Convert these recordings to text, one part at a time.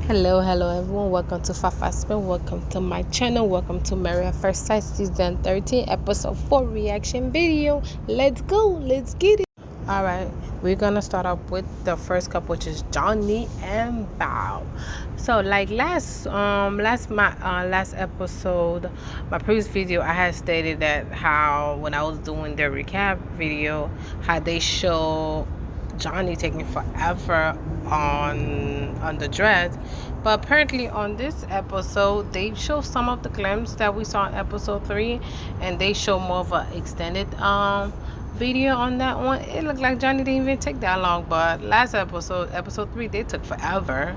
Hello everyone. Welcome to Fafa Spin. Welcome to my channel. Welcome to Married at First Sight Season 13, Episode 4 reaction video. Let's go. Let's get it. Alright, we're gonna start off with the first couple, which is Johnny and Bao. So like last episode, my previous video, I had stated that how when I was doing the recap video, how they show Johnny taking forever on the dress, but apparently on this episode they show some of the glimpses that we saw in episode 3, and they show more of an extended video on that one. It looked like Johnny didn't even take that long, but last episode 3, they took forever.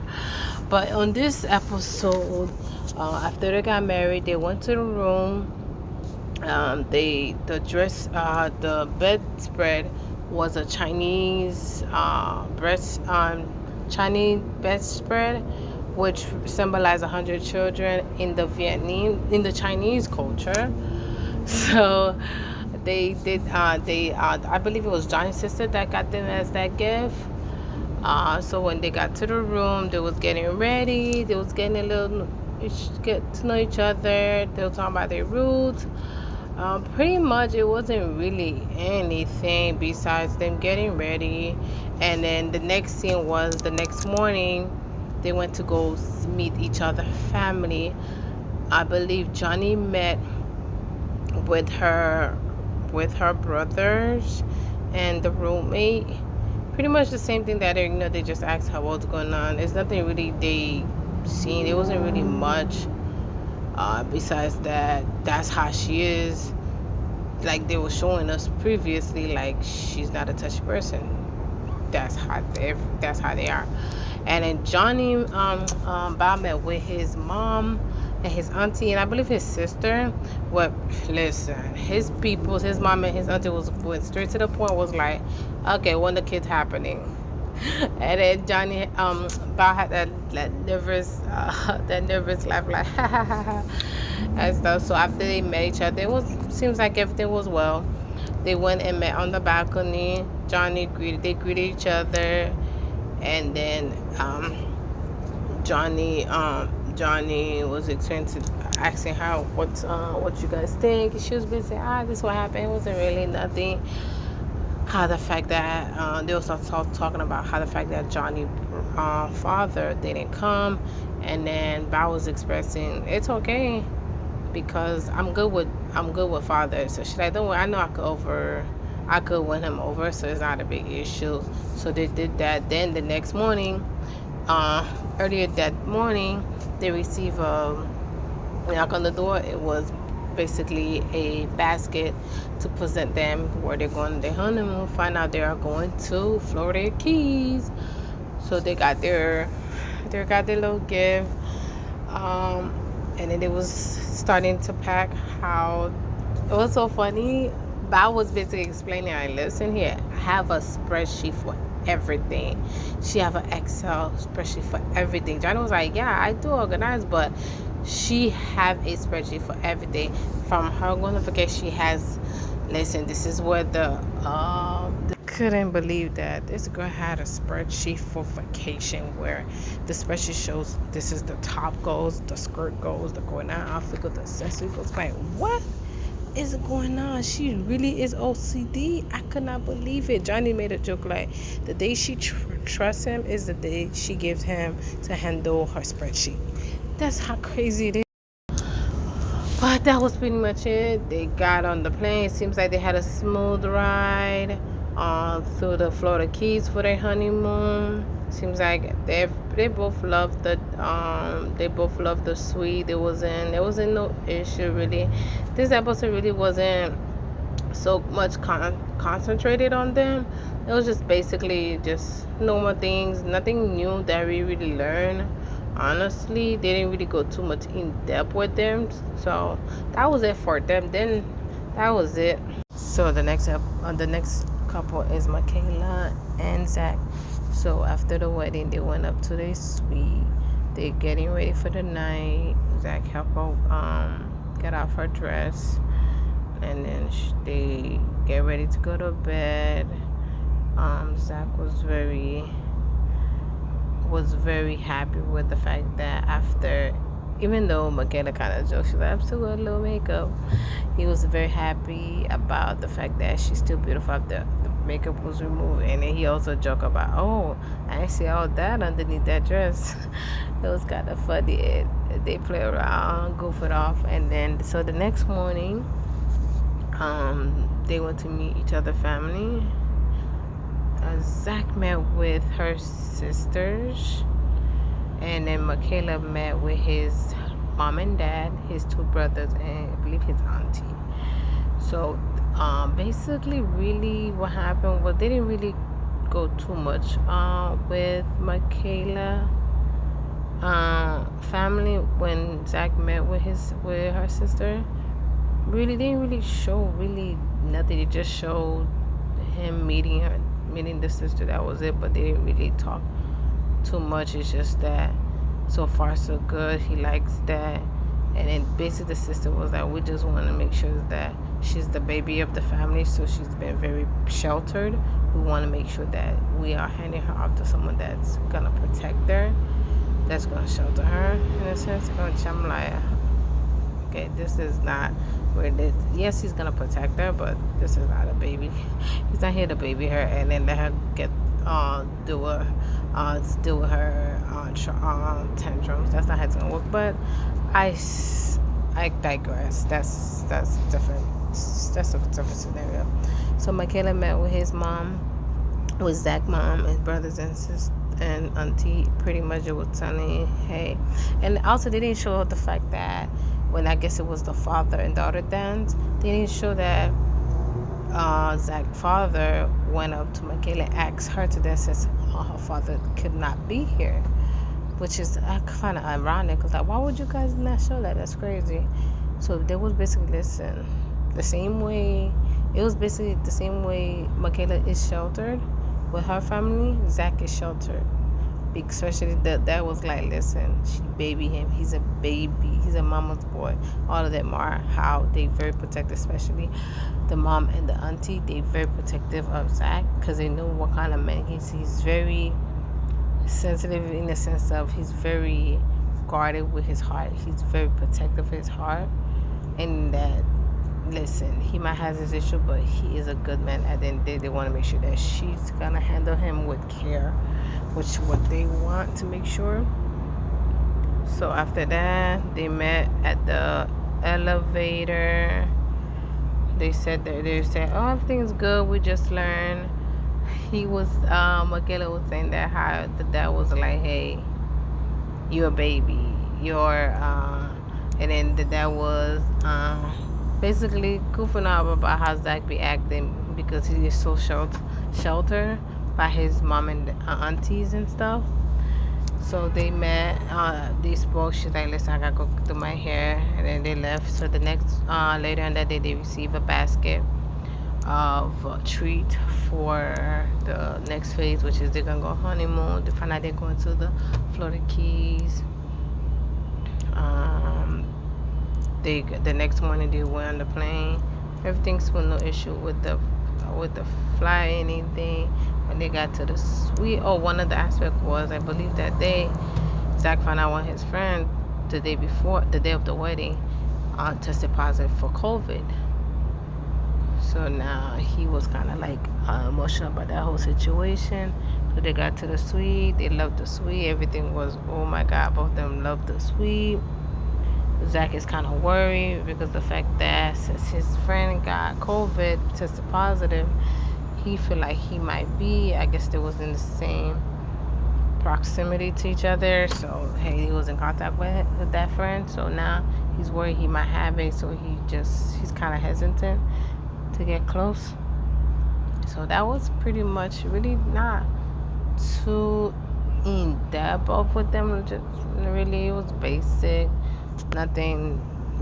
But on this episode, after they got married, they went to the room. The bedspread was a Chinese Chinese bedspread, which symbolized 100 children in the Chinese culture. So they did. I believe it was Johnny's sister that got them as that gift. So when they got to the room, they was getting ready. They was getting get to know each other. They were talking about their roots. Pretty much it wasn't really anything besides them getting ready. And then the next scene was the next morning they went to go meet each other's family. I believe Johnny met with her brothers and the roommate. Pretty much the same thing that they just asked her what's going on. There's nothing really they seen. It wasn't really much besides that's how she is. Like they were showing us previously, like she's not a touchy person. That's how they are. And then Johnny Bao met with his mom and his auntie, and I believe his sister. Listen, his mom and his auntie went straight to the point, was like, okay, when the kid's happening. And then Johnny Bao had that nervous laugh, like ha ha ha ha and stuff. So after they met each other, seems like everything was well. They went and met on the balcony. They greeted each other, and then Johnny was asking her what you guys think. She was basically this is what happened. It wasn't really nothing. How the fact that they also talking about how the fact that Johnny father didn't come, and then Bao was expressing it's okay because I'm good with father. So she's like, don't worry, I know I could win him over, so it's not a big issue. So they did that. Then the next morning, earlier that morning, they received a knock on the door. It was basically a basket to present them where they're going on their honeymoon. Find out they are going to Florida Keys. So they got their little gift, and then they was starting to pack. How it was so funny. Bao was basically explaining, I listen here, I have a spreadsheet for everything. She have an Excel spreadsheet for everything. Johnny was like, yeah, I do organize, but she have a spreadsheet for everything. From her going to vacation, she has, listen, this is where couldn't believe that this girl had a spreadsheet for vacation where the spreadsheet shows this is the top goes, the skirt goes, the going out outfit goes, the accessory goes. Like, what is going on? She really is OCD. I could not believe it. Johnny made a joke like the day she trusts him is the day she gives him to handle her spreadsheet. That's how crazy it is. But that was pretty much it. They got on the plane. It seems like they had a smooth ride through the Florida Keys for their honeymoon. Seems like they both loved the suite. There wasn't no issue really. This episode really wasn't so much concentrated on them. It was just basically just normal things, nothing new that we really learned. Honestly, they didn't really go too much in depth with them. So that was it for them. Then that was it. So the next couple is Michaela and Zach. So after the wedding, they went up to their suite. They're getting ready for the night. Zach helped her get off her dress, and then they get ready to go to bed. Zach was very was very happy with the fact that after, even though Michaela kind of joked, she's like, I'm still with a little makeup. He was very happy about the fact that she's still beautiful after the makeup was removed. And then he also joked about, oh, I didn't see all that underneath that dress. It was kind of funny. They play around, goof it off. And then, so the next morning, they went to meet each other's family. Zach met with her sisters, and then Michaela met with his mom and dad, his two brothers, and I believe his auntie. So basically, really what happened was they didn't really go too much with Michaela family when Zach met with her sister. Really, they didn't really show really nothing. They just showed him meeting the sister. That was it. But they didn't really talk too much. It's just that so far so good. He likes that. And then basically the sister was like, we just want to make sure that she's the baby of the family, so she's been very sheltered. We want to make sure that we are handing her off to someone that's gonna protect her, that's gonna shelter her in a sense. Which I'm like, okay, this is not where this. Yes, he's gonna protect her, but this is not a baby. He's not here to baby her and then let her get deal with her tantrums. That's not how it's gonna work. But I digress. That's different. That's a different scenario. So Michaela met with his mom, with Zach's mom, his brothers and sisters and auntie. Pretty much it was telling, hey, and also they didn't show the fact that when I guess it was the father and daughter dance, they didn't show that Zach's father went up to Michaela and asked her to dance since her father could not be here, which is kind of ironic. Because like, why would you guys not show that? That's crazy. So they was basically, listen, the same way, it was basically the same way Michaela is sheltered with her family, Zach is sheltered. Especially that was like, listen, she baby him, he's a baby, he's a mama's boy. All of them are how they very protective, especially the mom and the auntie. They very protective of Zach because they know what kind of man he's very sensitive in the sense of he's very guarded with his heart. He's very protective of his heart, and that, listen, he might have his issue, but he is a good man. At the end of the day, they want to make sure that she's gonna handle him with care, which what they want to make sure. So after that, they met at the elevator. They said, oh, everything's good, we just learned. He was Michaela was saying that how the dad was like, hey, you're a baby, and then the dad was basically goofing off about how Zach be acting because he is so sheltered by his mom and aunties and stuff. So they met, they spoke. She's like, listen, I gotta go do my hair, and then they left. So the next later on that day, they receive a basket of a treat for the next phase, which is they're gonna go honeymoon. They find out they're going to the Florida Keys. The next morning they went on the plane. Everything's with no issue with the flight, anything. When they got to the suite, one of the aspects was, I believe that day, Zach found out one of his friends the day of the wedding, tested positive for COVID. So now he was kind of like emotional about that whole situation. So they got to the suite. They loved the suite. Everything was, oh my God, both of them loved the suite. Zach is kind of worried because the fact that since his friend got COVID, tested positive, he feel like he might be, I guess they was in the same proximity to each other. So, hey, he was in contact with that friend. So now he's worried he might have it. So he's kind of hesitant to get close. So that was pretty much really not too in depth with them. Just really, it was basic. Nothing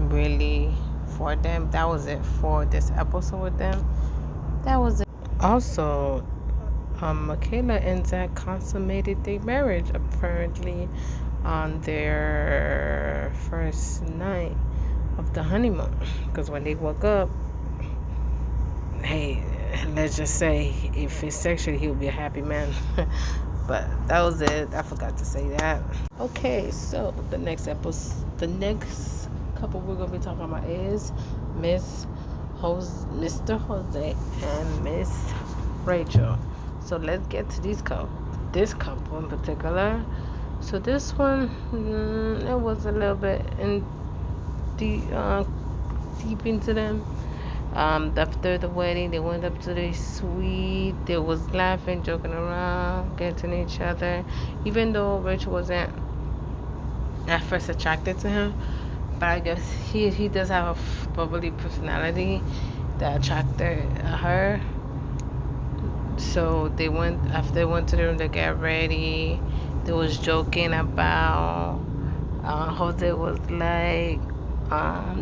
really for them. That was it for this episode with them. That was it. Also, Michaela and Zach consummated their marriage apparently on their first night of the honeymoon. Because when they woke up, hey, let's just say if it's sexual, he would be a happy man. But that was it. I forgot to say that. Okay, so the next couple we're gonna be talking about is Mr. Jose and Miss Rachel. So let's get to this couple in particular. So this one, it was a little bit deep into them. After the wedding, they went up to the suite. They was laughing, joking around, getting to know each other. Even though Rachel wasn't at first attracted to him, but I guess he does have a bubbly personality that attracted her. So after they went to the room to get ready. They was joking about. Jose was like,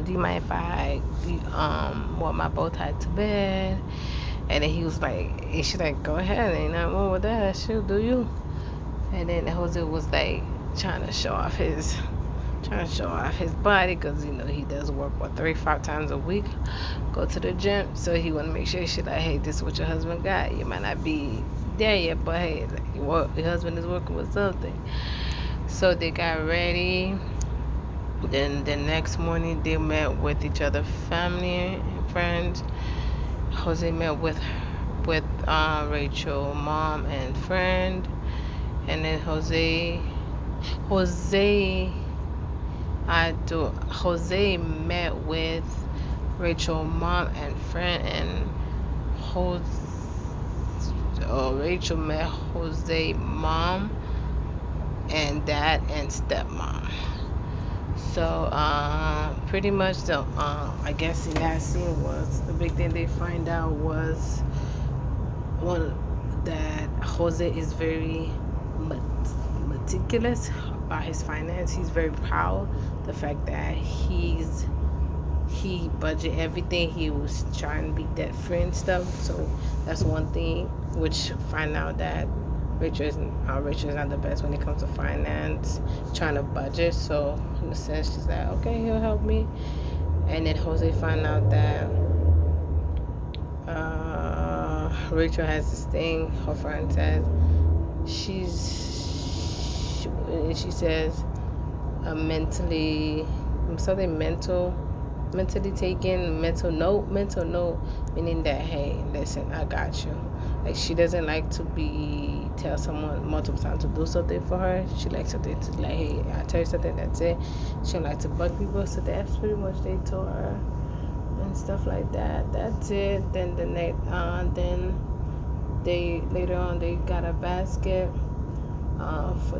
do you mind if I wear my bow tie to bed? And then he was like, and she's like, go ahead, ain't nothing wrong with that. She'll do you. And then Jose was like trying to show off his body, because he does work 3-5 times a week, go to the gym, so he want to make sure she's like, hey, this is what your husband got. You might not be there yet, but hey, your husband is working with something. So they got ready. Then the next morning they met with each other, family and friends. Jose met with Rachel mom and friend, and then Jose met with Rachel mom and friend, and Rachel met Jose mom and dad and stepmom. So pretty much I guess in that scene was the big thing they find out was that Jose is very meticulous about his finance. He's very proud the fact that he budget everything. He was trying to be debt free and stuff. So that's one thing, which find out that Rachel is not the best when it comes to finance, trying to budget. So in a sense, she's like, okay, he'll help me. And then Jose find out that Rachel has this thing. Her friend says she says mentally taken, mental note, meaning that, hey, listen, I got you. Like, she doesn't like to tell someone multiple times to do something for her. She likes something to, like, hey, I tell you something, that's it. She don't like to bug people. So that's pretty much they told her and stuff like that. That's it. Then later on they got a basket for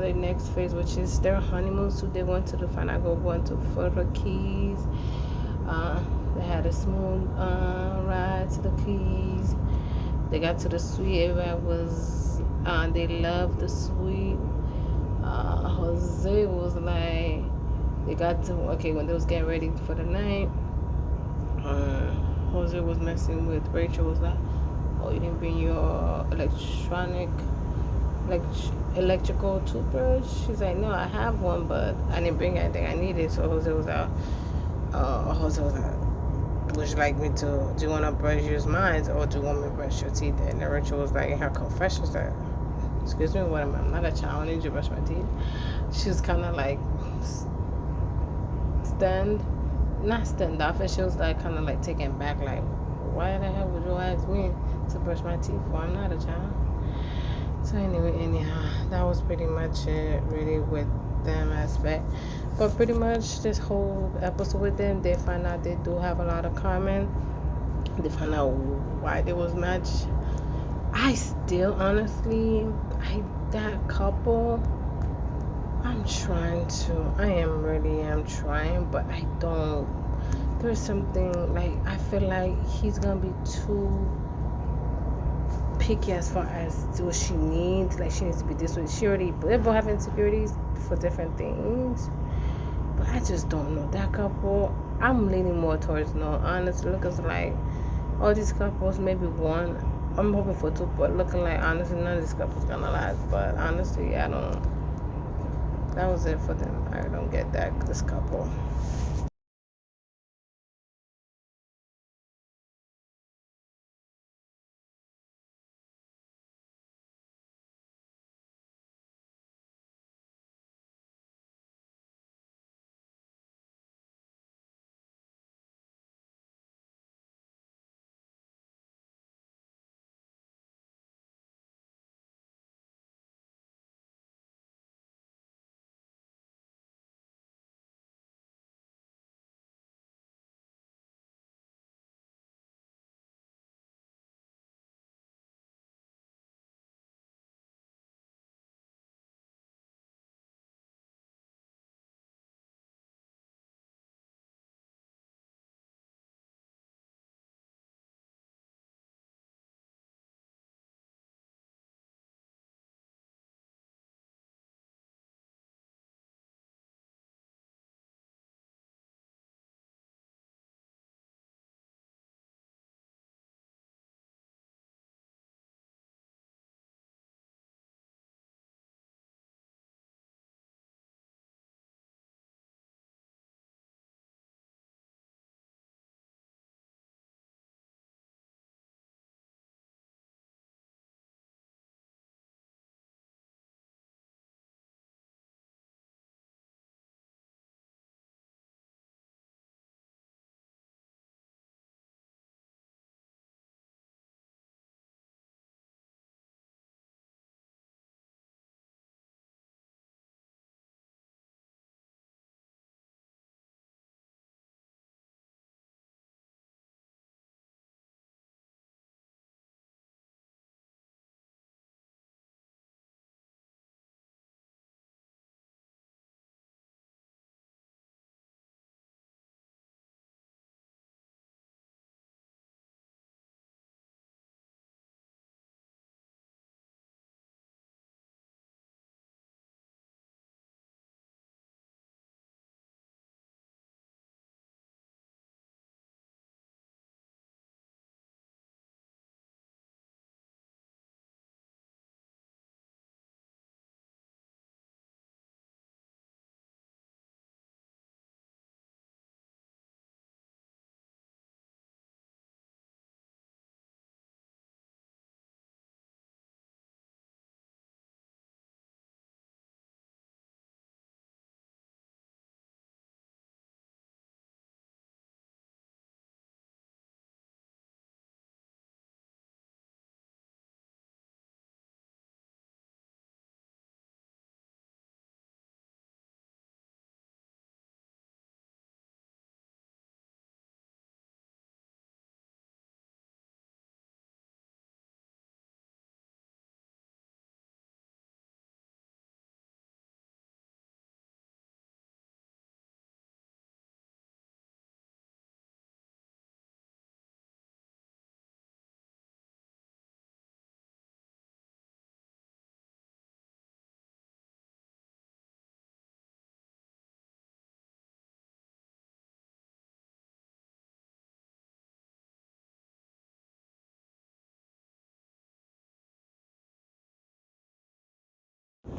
their next phase, which is their honeymoon. So they went to the Florida Keys. They had a smooth ride to the Keys. They got to the suite. Everybody was they loved the suite. Jose was like, when they was getting ready for the night, Jose was messing with Rachel. Was like, oh, you didn't bring your electrical toothbrush? She's like, no, I have one, but I didn't bring anything I needed. So Jose was like, would you like me to, do you want to use mine, or do you want me to brush your teeth? And then Rachel was like, in her confession, she's like, excuse me, what am I? I'm not a child, I need you to brush my teeth. She was kind of like not stand off, and she was like kind of like taken back, like, why the hell would you ask me to brush my teeth for? I'm not a child. So anyhow, that was pretty much it, really, with them aspect. But pretty much this whole episode with them, they find out they do have a lot of common. They find out why they was matched. I still, honestly, that couple, I am trying, but I don't. There's something, like, I feel like he's gonna be too picky as far as what she needs. Like, she needs to be this way. They both have insecurities for different things, but I just don't know. That couple, I'm leaning more towards no. Honestly, looking like all these couples, maybe one. I'm hoping for two, but looking like, honestly, none of these couples gonna last. But honestly, I don't. That was it for them. I don't get this couple.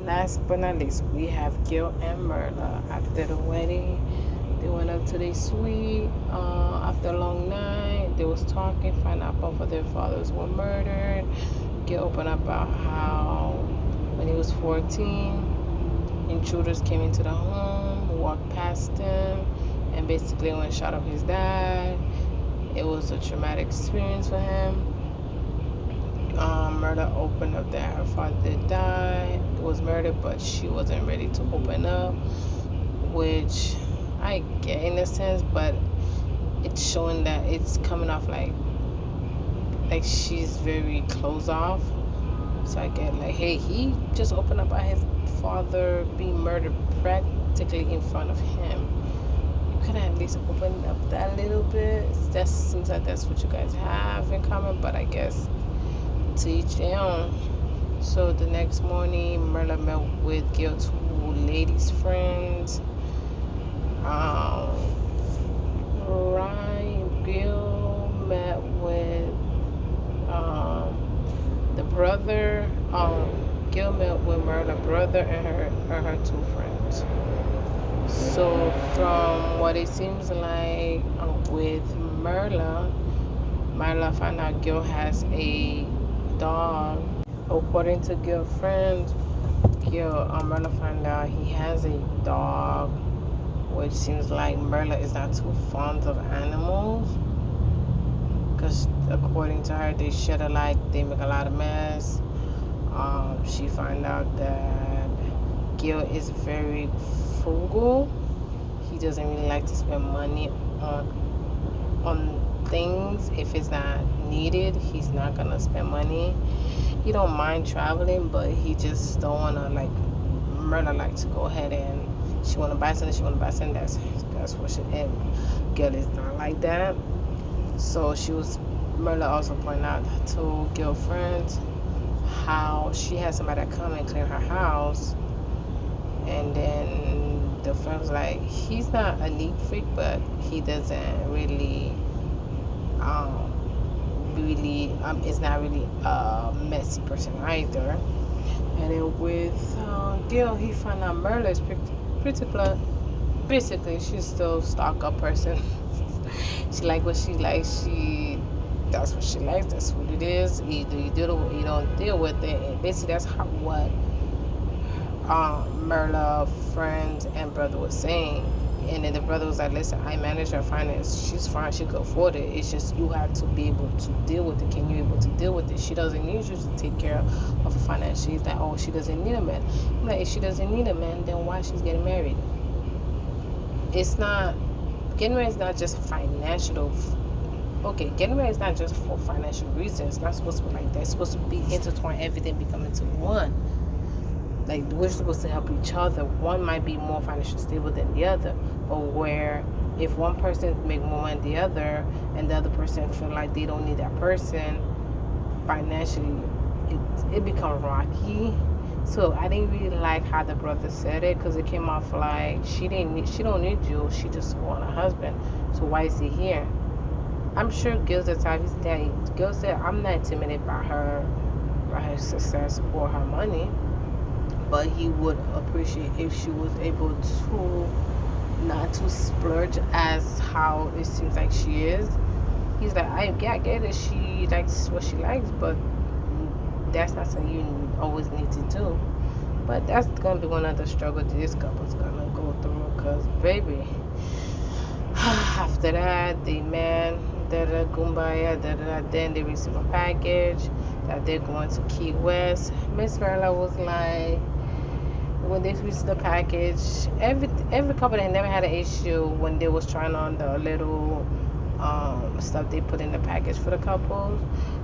Last but not least, we have Gil and Merla. After the wedding, they went up to their suite. After a long night, they was talking, find out both of their fathers were murdered. Gil opened up about how when he was 14, intruders came into the home, walked past him, and basically went and shot up his dad. It was a traumatic experience for him. Merla opened up that her father died, was murdered, but she wasn't ready to open up, which I get in a sense, but it's showing that it's coming off like she's very closed off. So I get like, hey, he just opened up about his father being murdered practically in front of him. You could at least open up that little bit. That seems like that's what you guys have in common, but I guess to each their own. So the next morning, Merla met with Gil's 2 ladies friends. Gil met with the brother. Gil met with Merla's brother and her 2 friends. So from what it seems like with Merla found out Gil has a dog. According to Gil's friends, Merla found out he has a dog, which seems like Merla is not too fond of animals. Because according to her, they shed a light, they make a lot of mess. She found out that Gil is very frugal. He doesn't really like to spend money on things. If it's not needed, he's not gonna spend money. He don't mind traveling, but he just don't wanna, like, Merla like to go ahead and she wanna buy something. That's what she, and Gil is not like that. So Merla also pointed out to Gil's friends how she had somebody come and clean her house, and then the friend was like, he's not a neat freak, but he doesn't really is not really a messy person either. And then with Gil, he found out Merla is pretty blunt. Basically, she's still stalker person. She like what she likes. That's what she likes. That's what it is. Either you deal with it, you don't deal with it. And basically, that's what Merla friends and brother was saying. And then the brother was like, listen, I manage her finance. She's fine. She could afford it. It's just you have to be able to deal with it. Can you able to deal with it? She doesn't need you to take care of her finance. She's like, oh, she doesn't need a man. I'm like, if she doesn't need a man, then why she's getting married? Getting married is not just financial. Okay, getting married is not just for financial reasons. It's not supposed to be like that. It's supposed to be intertwined, everything become into one. Like, we're supposed to help each other. One might be more financially stable than the other, but where if one person make more than the other and the other person feel like they don't need that person financially, it becomes rocky. So I didn't really like how the brother said it, because it came off like she don't need you, she just want a husband. So why is he here? I'm sure Gil's the type. Gil said, I'm not intimidated by her success or her money, but he would appreciate if she was able to not to splurge as how it seems like she is. He's like, I get it, she likes what she likes, but that's not something you always need to do. But that's gonna be one of the struggles this couple's gonna go through, because baby, after that they man kumbaya, then they receive a package that they're going to Key West. Miss Merla was like, when they received the package, every couple that never had an issue when they was trying on the little stuff they put in the package for the couples.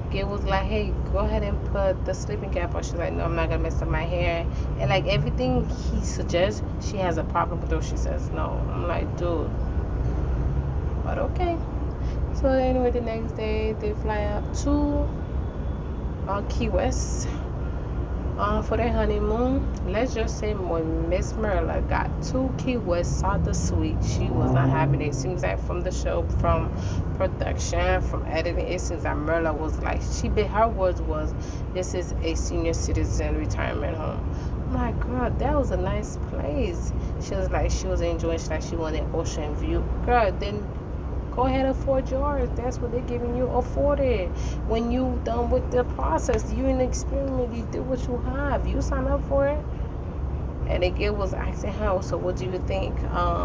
Gil was like, hey, go ahead and put the sleeping cap on. She's like, no, I'm not gonna mess up my hair. And like everything he suggests, she has a problem with those. She says no. I'm like, dude, but okay. So anyway, the next day they fly up to Key West for their honeymoon. Let's just say when Miss Merla got to Key West, saw the suite, she was not having it. It seems like from the show, from production, from editing, it seems like Merla was like, her words was, this is a senior citizen retirement home. I'm I'm like, girl, that was a nice place. She was like, she was enjoying. She like, she wanted ocean view. Girl, then go ahead and afford yours. That's what they're giving you. Afford it. When you done with the process, you in the experiment. You do what you have. You sign up for it. And the girl was asking her, so what do you think?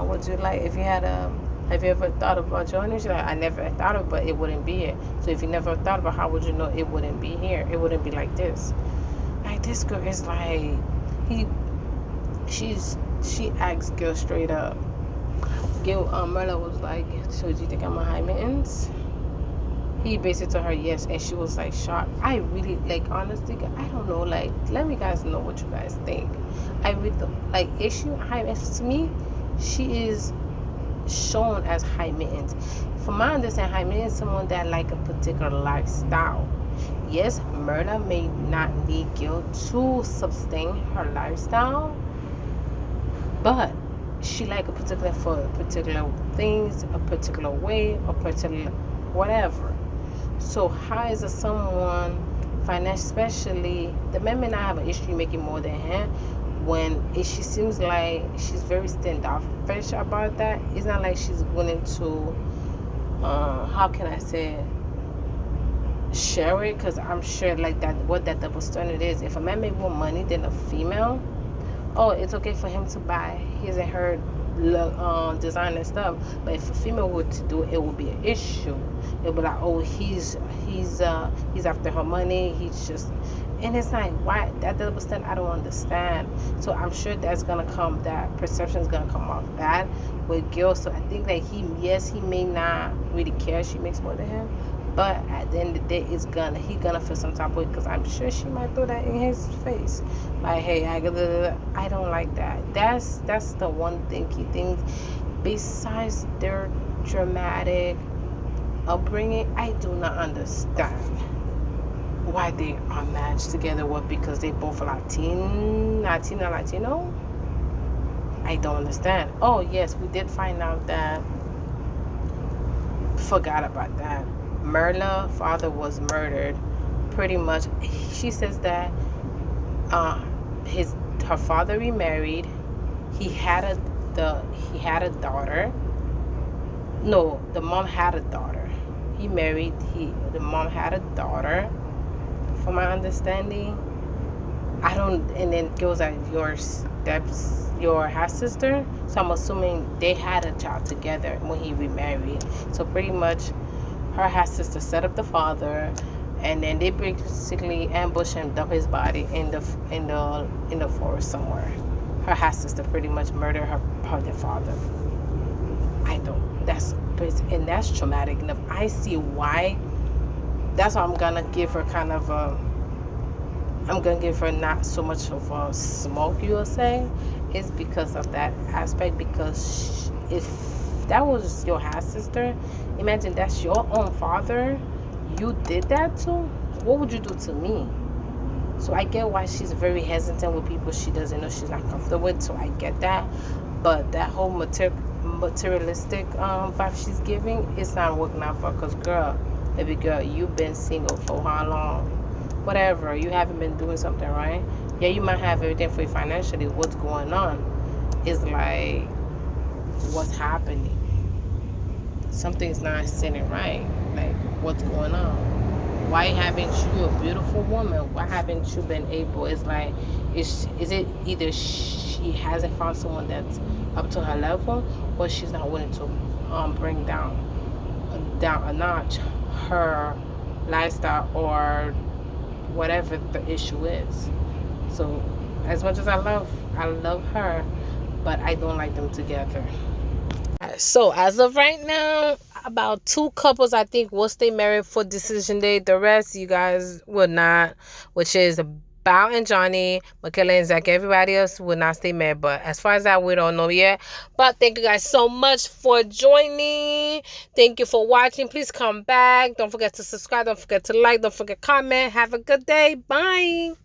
Would you like if you had a? Have you ever thought about joining? She's like, I never thought of it, but it wouldn't be here. So if you never thought about, how would you know it wouldn't be here? It wouldn't be like this. Like this girl is like, she asked Gil straight up. Gil, Merlin was like, so do you think I'm a high maintenance? He basically told her yes, and she was like shocked. I really, like, honestly, I don't know, like, let me guys know what you guys think. I really like, is she high maintenance? To me, she is shown as high maintenance. From my understanding, high maintenance is someone that like a particular lifestyle. Yes, Myrna may not need Gil to sustain her lifestyle, but she like a particular, for particular things, a particular way, a particular whatever. So how is it someone financially, especially the man may not have an issue making more than him, when she seems like she's very standoffish about that. It's not like she's willing to how can I say it, share it, because I'm sure like that what that double standard is. If a man make more money than a female, oh, it's okay for him to buy his and her designer stuff. But if a female were to do it, it would be an issue. It would be like, oh, he's after her money. He's just, and it's like, why that double standard? I don't understand. So I'm sure that's gonna come. That perception is gonna come off bad with Gil. So I think that he may not really care. She makes more than him. But at the end of the day, he's gonna feel some type of way, because I'm sure she might throw that in his face, like, hey, I don't like that. That's the one thing he thinks. Besides their dramatic upbringing, I do not understand why they are matched together. What, because they both Latino? I don't understand. Oh yes, we did find out that. Forgot about that. Merla's father was murdered. Pretty much, she says that her father remarried. He had a daughter. No, the mom had a daughter. He married. The mom had a daughter. From my understanding, I don't. And then goes at your half sister. So I'm assuming they had a child together when he remarried. So pretty much, her half sister set up the father, and then they basically ambushed and dumped his body in the forest somewhere. Her half sister pretty much murdered her father. That's traumatic enough. I see why. That's why I'm gonna give her kind of I'm gonna give her not so much of a smoke, you will say. It's because of that aspect. Because if that was your half sister, imagine that's your own father, you did that to, what would you do to me? So I get why she's very hesitant with people she doesn't know, she's not comfortable with. So I get that. But that whole materialistic vibe she's giving, it's not working out for her. Because baby girl, you've been single for how long? Whatever, you haven't been doing something right. Yeah, you might have everything for you financially. What's going on? It's like, what's happening? Something's not sitting right. Like, what's going on? Why haven't you, a beautiful woman, why haven't you been able? It's like, is it either she hasn't found someone that's up to her level, or she's not willing to bring down a notch her lifestyle, or whatever the issue is. So as much as I love her, but I don't like them together. So as of right now, about 2 couples I think will stay married for decision day. The rest, you guys will not, which is Bao and Johnny, Michaela and Zach. Everybody else will not stay married. But as far as that, we don't know yet. But thank you guys so much for joining. Thank you for watching. Please come back. Don't forget to subscribe. Don't forget to like. Don't forget to comment. Have a good day. Bye.